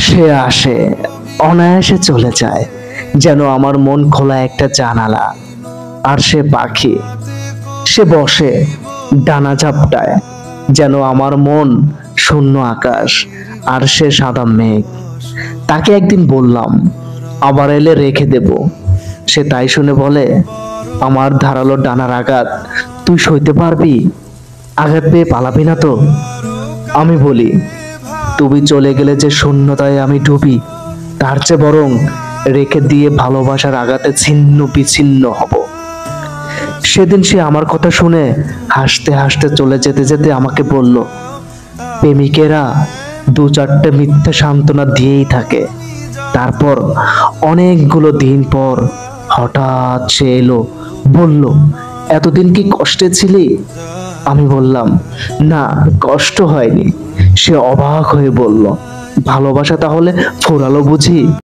সে আসে, অনায়াসে চলে যায়, যেন আমার মন খোলা একটা জানালা। আর সে পাখি, সে বসে ডানা ঝাপটায়, যেন আমার মন শূন্য আকাশ আর সে সাদা মেঘ। তাকে একদিন বললাম, আবার এলে রেখে দেব। সে তাই শুনে বলে, আমার ধারালো ডানার আঘাত তুই সইতে পারবি? আঘাত পেয়ে পালাবি না তো? আমি বলি, তুমি চলে গেলে যে শূন্যতায় আমি ডুবি, তার চেয়ে বরং রেখে দিয়ে ভালোবাসার আঘাতে ছিন্ন বিচ্ছিন্ন হব। সেদিন সে আমার কথা শুনে হাসতে হাসতে চলে যেতে যেতে আমাকে বলল, প্রেমিকেরা দু চারটে মিথ্যে সান্ত্বনা দিয়েই থাকে। তারপর অনেকগুলো দিন পর হঠাৎ সে এলো, বলল, এতদিন কি কষ্টে ছিলি? আমি বললাম, না, কষ্ট হয়নি। সে অবাক হয়ে বলল, ভালোবাসা তাহলে ফোরালো বুঝি?